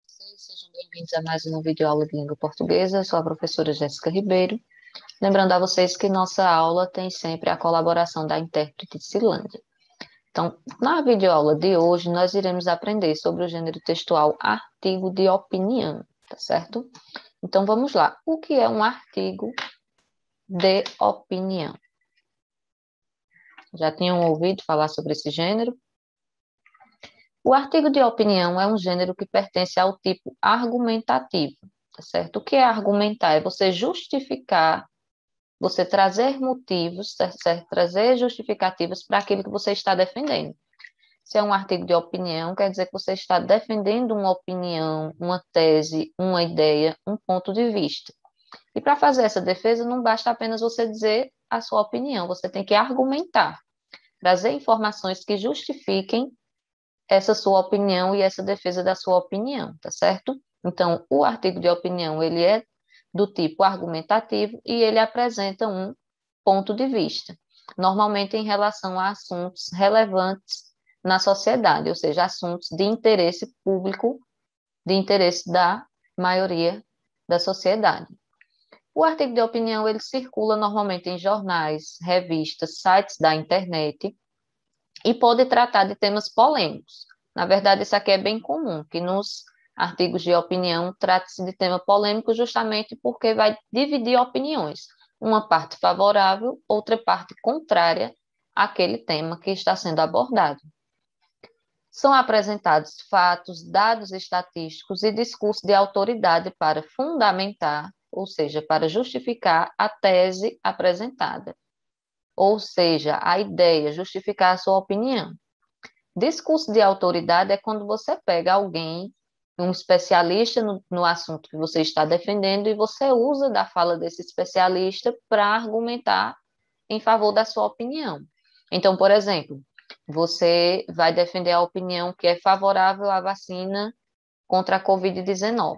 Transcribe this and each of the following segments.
Sejam bem-vindos a mais uma videoaula de língua portuguesa. Eu sou a professora Jéssica Ribeiro. Lembrando a vocês que nossa aula tem sempre a colaboração da intérprete Silândia. Então, na videoaula de hoje, nós iremos aprender sobre o gênero textual artigo de opinião, tá certo? Então, vamos lá. O que é um artigo de opinião? Já tinham ouvido falar sobre esse gênero? O artigo de opinião é um gênero que pertence ao tipo argumentativo, tá certo? O que é argumentar? É você justificar, você trazer motivos, tá certo? Trazer justificativas para aquilo que você está defendendo. Se é um artigo de opinião, quer dizer que você está defendendo uma opinião, uma tese, uma ideia, um ponto de vista. E para fazer essa defesa, não basta apenas você dizer a sua opinião, você tem que argumentar, trazer informações que justifiquem essa sua opinião e essa defesa da sua opinião, tá certo? Então, o artigo de opinião, ele é do tipo argumentativo e ele apresenta um ponto de vista, normalmente em relação a assuntos relevantes na sociedade, ou seja, assuntos de interesse público, de interesse da maioria da sociedade. O artigo de opinião, ele circula normalmente em jornais, revistas, sites da internet, e pode tratar de temas polêmicos. Na verdade, isso aqui é bem comum, que nos artigos de opinião trate-se de tema polêmico justamente porque vai dividir opiniões. Uma parte favorável, outra parte contrária àquele tema que está sendo abordado. São apresentados fatos, dados estatísticos e discurso de autoridade para fundamentar, ou seja, para justificar a tese apresentada. Ou seja, a ideia, justificar a sua opinião. Discurso de autoridade é quando você pega alguém, um especialista no assunto que você está defendendo, e você usa da fala desse especialista para argumentar em favor da sua opinião. Então, por exemplo, você vai defender a opinião que é favorável à vacina contra a Covid-19.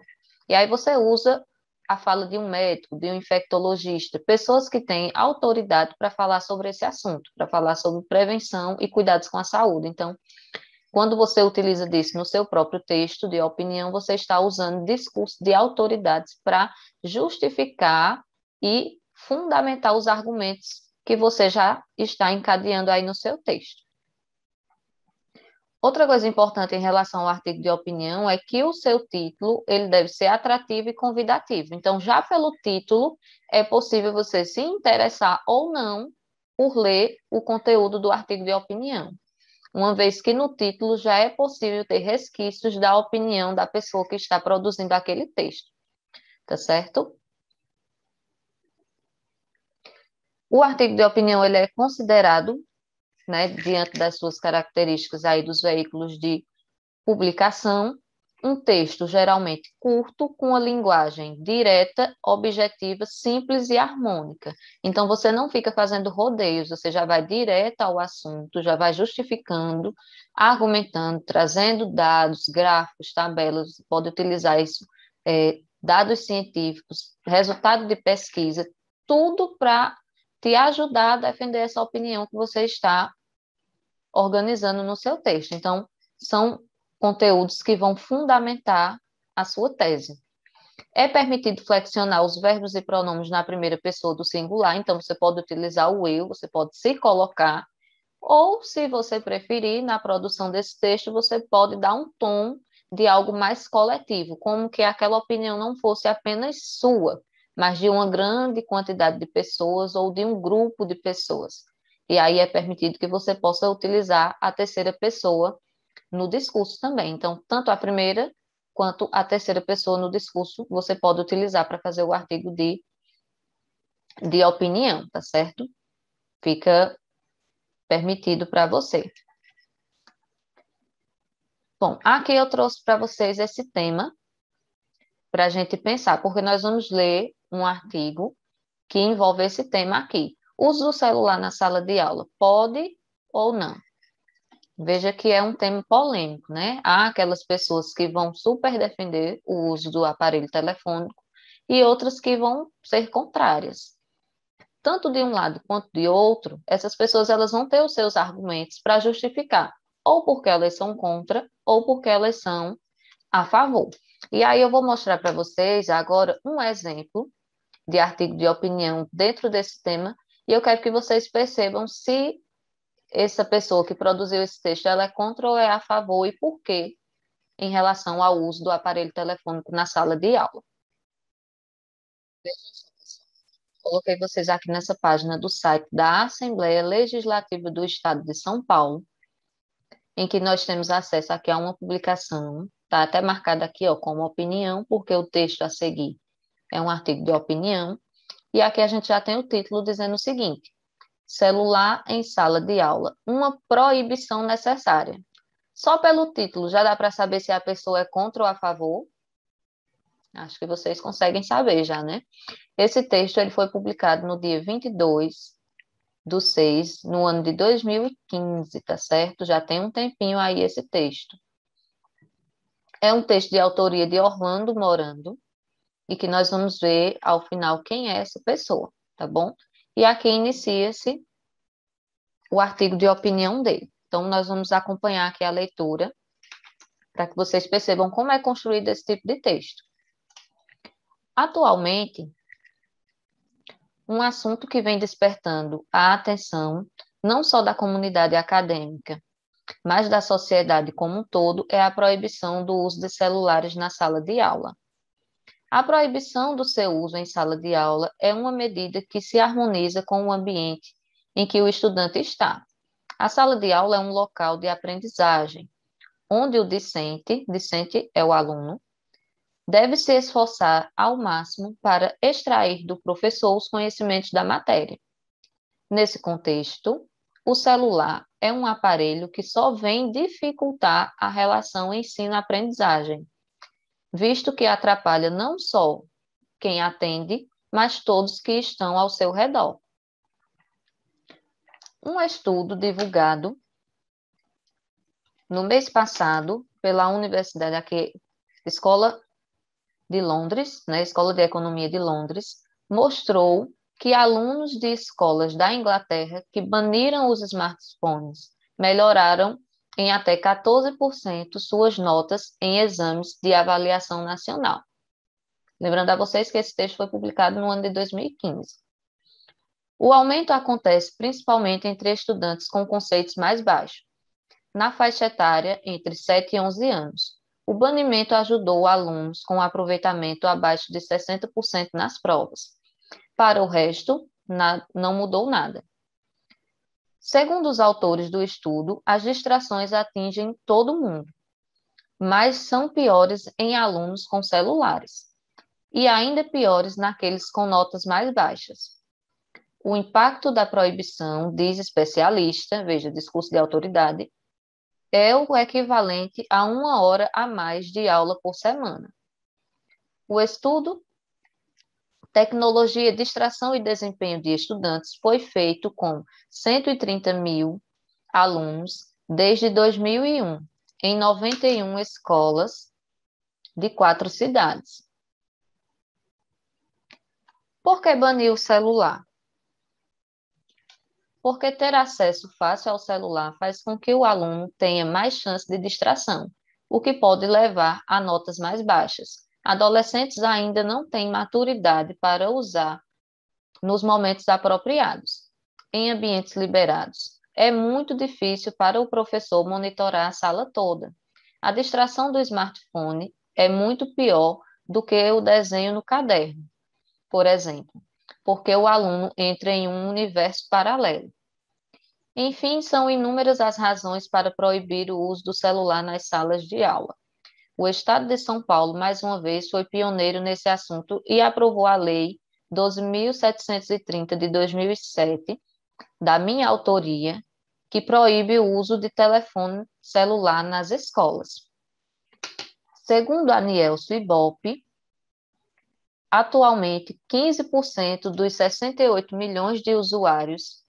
E aí você usa a fala de um médico, de um infectologista, pessoas que têm autoridade para falar sobre esse assunto, para falar sobre prevenção e cuidados com a saúde. Então, quando você utiliza disso no seu próprio texto de opinião, você está usando discurso de autoridades para justificar e fundamentar os argumentos que você já está encadeando aí no seu texto. Outra coisa importante em relação ao artigo de opinião é que o seu título, ele deve ser atrativo e convidativo. Então, já pelo título, é possível você se interessar ou não por ler o conteúdo do artigo de opinião, uma vez que no título já é possível ter resquícios da opinião da pessoa que está produzindo aquele texto, tá certo? O artigo de opinião, ele é considerado, né, diante das suas características aí dos veículos de publicação, um texto geralmente curto, com a linguagem direta, objetiva, simples e harmônica. Então, você não fica fazendo rodeios, você já vai direto ao assunto, já vai justificando, argumentando, trazendo dados, gráficos, tabelas, pode utilizar isso, dados científicos, resultado de pesquisa, tudo para te ajudar a defender essa opinião que você está organizando no seu texto. Então, são conteúdos que vão fundamentar a sua tese. É permitido flexionar os verbos e pronomes na primeira pessoa do singular, então você pode utilizar o eu, você pode se colocar, ou, se você preferir, na produção desse texto, você pode dar um tom de algo mais coletivo, como que aquela opinião não fosse apenas sua, mas de uma grande quantidade de pessoas ou de um grupo de pessoas. E aí é permitido que você possa utilizar a terceira pessoa no discurso também. Então, tanto a primeira quanto a terceira pessoa no discurso, você pode utilizar para fazer o artigo de opinião, tá certo? Fica permitido para você. Bom, aqui eu trouxe para vocês esse tema para a gente pensar, porque nós vamos ler um artigo que envolve esse tema aqui. Uso do celular na sala de aula, pode ou não? Veja que é um tema polêmico, né? Há aquelas pessoas que vão super defender o uso do aparelho telefônico e outras que vão ser contrárias. Tanto de um lado quanto de outro, essas pessoas elas vão ter os seus argumentos para justificar, ou porque elas são contra, ou porque elas são a favor. E aí eu vou mostrar para vocês agora um exemplo de artigo de opinião dentro desse tema, e eu quero que vocês percebam se essa pessoa que produziu esse texto, ela é contra ou é a favor e por quê em relação ao uso do aparelho telefônico na sala de aula. Coloquei vocês aqui nessa página do site da Assembleia Legislativa do Estado de São Paulo, em que nós temos acesso aqui a uma publicação, está até marcada aqui ó, como opinião, porque o texto a seguir é um artigo de opinião, e aqui a gente já tem o título dizendo o seguinte: celular em sala de aula, uma proibição necessária. Só pelo título já dá para saber se a pessoa é contra ou a favor? Acho que vocês conseguem saber já, né? Esse texto ele foi publicado no dia 22/6, no ano de 2015, tá certo? Já tem um tempinho aí esse texto. É um texto de autoria de Orlando Morando e que nós vamos ver ao final quem é essa pessoa, tá bom? E aqui inicia-se o artigo de opinião dele. Então, nós vamos acompanhar aqui a leitura para que vocês percebam como é construído esse tipo de texto. Atualmente, um assunto que vem despertando a atenção não só da comunidade acadêmica, mas da sociedade como um todo, é a proibição do uso de celulares na sala de aula. A proibição do seu uso em sala de aula é uma medida que se harmoniza com o ambiente em que o estudante está. A sala de aula é um local de aprendizagem, onde o discente é o aluno, deve se esforçar ao máximo para extrair do professor os conhecimentos da matéria. Nesse contexto, o celular é um aparelho que só vem dificultar a relação ensino-aprendizagem, visto que atrapalha não só quem atende, mas todos que estão ao seu redor. Um estudo divulgado no mês passado pela Universidade aqui, Escola de Londres, né, Escola de Economia de Londres, mostrou que alunos de escolas da Inglaterra que baniram os smartphones melhoraram em até 14% suas notas em exames de avaliação nacional. Lembrando a vocês que esse texto foi publicado no ano de 2015. O aumento acontece principalmente entre estudantes com conceitos mais baixos, na faixa etária entre 7 e 11 anos. O banimento ajudou alunos com aproveitamento abaixo de 60% nas provas. Para o resto, não mudou nada. Segundo os autores do estudo, as distrações atingem todo mundo, mas são piores em alunos com celulares e ainda piores naqueles com notas mais baixas. O impacto da proibição, diz especialista, veja, discurso de autoridade, é o equivalente a 1 hora a mais de aula por semana. O estudo Tecnologia, Distração e Desempenho de Estudantes foi feito com 130 mil alunos desde 2001, em 91 escolas de 4 cidades. Por que banir o celular? Porque ter acesso fácil ao celular faz com que o aluno tenha mais chance de distração, o que pode levar a notas mais baixas. Adolescentes ainda não têm maturidade para usar nos momentos apropriados, em ambientes liberados. É muito difícil para o professor monitorar a sala toda. A distração do smartphone é muito pior do que o desenho no caderno, por exemplo, porque o aluno entra em um universo paralelo. Enfim, são inúmeras as razões para proibir o uso do celular nas salas de aula. O Estado de São Paulo, mais uma vez, foi pioneiro nesse assunto e aprovou a Lei 12.730 de 2007, da minha autoria, que proíbe o uso de telefone celular nas escolas. Segundo a Nielsen Ibope, atualmente 15% dos 68 milhões de usuários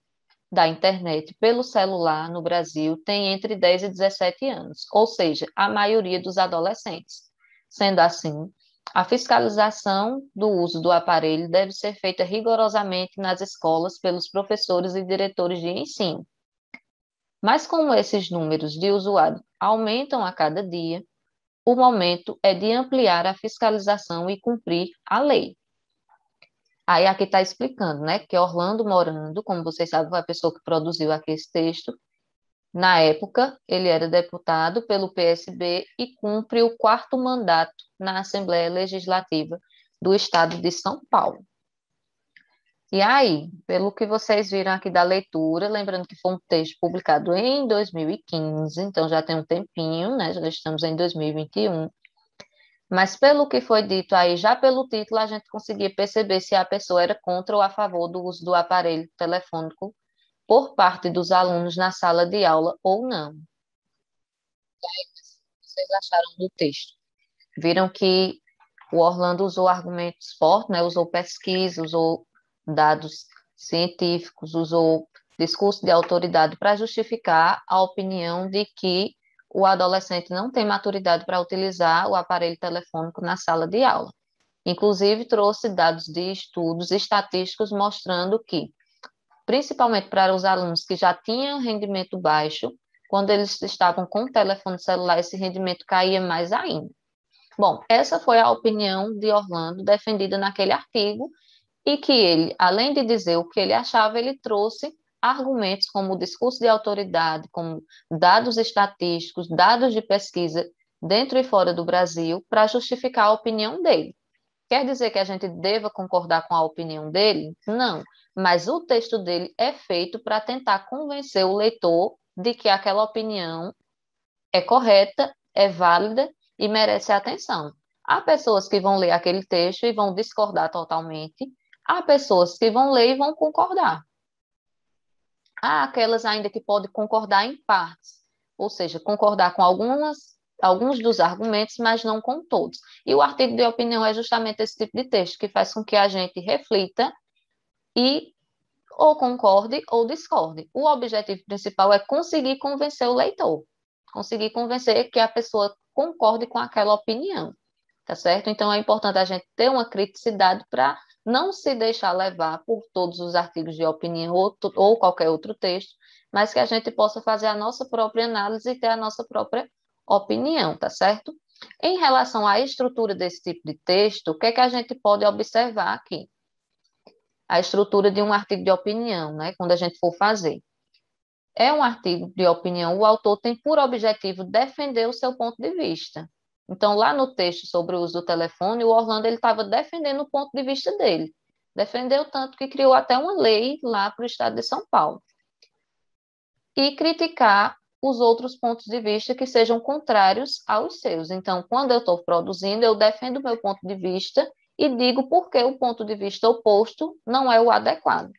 da internet pelo celular no Brasil tem entre 10 e 17 anos, ou seja, a maioria dos adolescentes. Sendo assim, a fiscalização do uso do aparelho deve ser feita rigorosamente nas escolas pelos professores e diretores de ensino. Mas como esses números de usuários aumentam a cada dia, o momento é de ampliar a fiscalização e cumprir a lei. Aí aqui está explicando, né, que Orlando Morando, como vocês sabem, foi a pessoa que produziu aqui esse texto. Na época, ele era deputado pelo PSB e cumpre o 4º mandato na Assembleia Legislativa do Estado de São Paulo. E aí, pelo que vocês viram aqui da leitura, lembrando que foi um texto publicado em 2015, então já tem um tempinho, né? Já estamos em 2021. Mas pelo que foi dito aí, já pelo título, a gente conseguia perceber se a pessoa era contra ou a favor do uso do aparelho telefônico por parte dos alunos na sala de aula ou não. O que vocês acharam do texto? Viram que o Orlando usou argumentos fortes, né? Usou pesquisa, usou dados científicos, usou discurso de autoridade para justificar a opinião de que o adolescente não tem maturidade para utilizar o aparelho telefônico na sala de aula. Inclusive, trouxe dados de estudos estatísticos mostrando que, principalmente para os alunos que já tinham rendimento baixo, quando eles estavam com o telefone celular, esse rendimento caía mais ainda. Bom, essa foi a opinião de Orlando defendida naquele artigo e que ele, além de dizer o que ele achava, ele trouxe argumentos como o discurso de autoridade, como dados estatísticos, dados de pesquisa dentro e fora do Brasil para justificar a opinião dele. Quer dizer que a gente deva concordar com a opinião dele? Não, mas o texto dele é feito para tentar convencer o leitor de que aquela opinião é correta, é válida e merece atenção. Há pessoas que vão ler aquele texto e vão discordar totalmente, há pessoas que vão ler e vão concordar. Há aquelas ainda que podem concordar em partes, ou seja, concordar com alguns dos argumentos, mas não com todos. E o artigo de opinião é justamente esse tipo de texto que faz com que a gente reflita e ou concorde ou discorde. O objetivo principal é conseguir convencer o leitor, conseguir convencer que a pessoa concorde com aquela opinião, tá certo? Então é importante a gente ter uma criticidade para não se deixar levar por todos os artigos de opinião ou qualquer outro texto, mas que a gente possa fazer a nossa própria análise e ter a nossa própria opinião, tá certo? Em relação à estrutura desse tipo de texto, o que é que a gente pode observar aqui? A estrutura de um artigo de opinião, né? Quando a gente for fazer. É um artigo de opinião, o autor tem por objetivo defender o seu ponto de vista. Então, lá no texto sobre o uso do telefone, o Orlando ele estava defendendo o ponto de vista dele. Defendeu tanto que criou até uma lei lá para o estado de São Paulo. E criticar os outros pontos de vista que sejam contrários aos seus. Então, quando eu estou produzindo, eu defendo o meu ponto de vista e digo por que o ponto de vista oposto não é o adequado.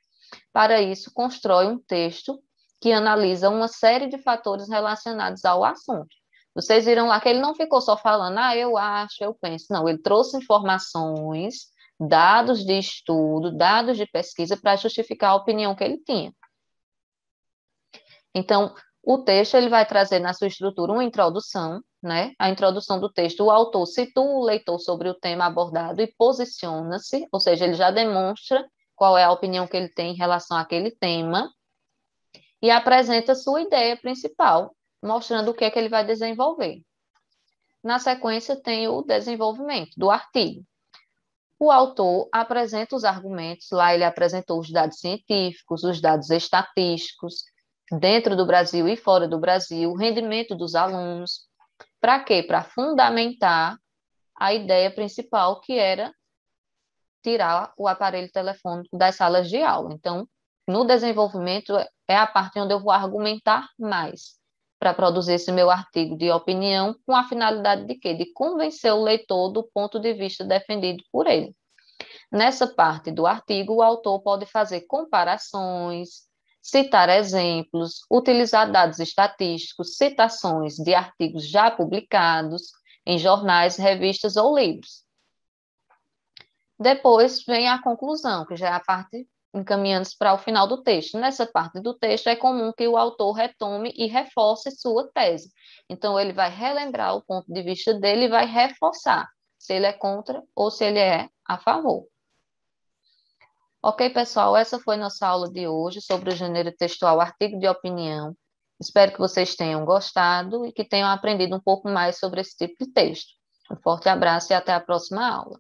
Para isso, constrói um texto que analisa uma série de fatores relacionados ao assunto. Vocês viram lá que ele não ficou só falando, eu acho, eu penso. Não, ele trouxe informações, dados de estudo, dados de pesquisa para justificar a opinião que ele tinha. Então, o texto ele vai trazer na sua estrutura uma introdução, né? A introdução do texto, o autor situa o leitor sobre o tema abordado e posiciona-se, ou seja, ele já demonstra qual é a opinião que ele tem em relação àquele tema e apresenta sua ideia principal, mostrando o que é que ele vai desenvolver. Na sequência, tem o desenvolvimento do artigo. O autor apresenta os argumentos, lá ele apresentou os dados científicos, os dados estatísticos, dentro do Brasil e fora do Brasil, o rendimento dos alunos. Para quê? Para fundamentar a ideia principal, que era tirar o aparelho telefônico das salas de aula. Então, no desenvolvimento, é a parte onde eu vou argumentar mais para produzir esse meu artigo de opinião, com a finalidade de quê? De convencer o leitor do ponto de vista defendido por ele. Nessa parte do artigo, o autor pode fazer comparações, citar exemplos, utilizar dados estatísticos, citações de artigos já publicados em jornais, revistas ou livros. Depois vem a conclusão, que já é a parte encaminhando para o final do texto. Nessa parte do texto é comum que o autor retome e reforce sua tese. Então, ele vai relembrar o ponto de vista dele e vai reforçar se ele é contra ou se ele é a favor. Ok, pessoal, essa foi nossa aula de hoje sobre o gênero textual artigo de opinião. Espero que vocês tenham gostado e que tenham aprendido um pouco mais sobre esse tipo de texto. Um forte abraço e até a próxima aula.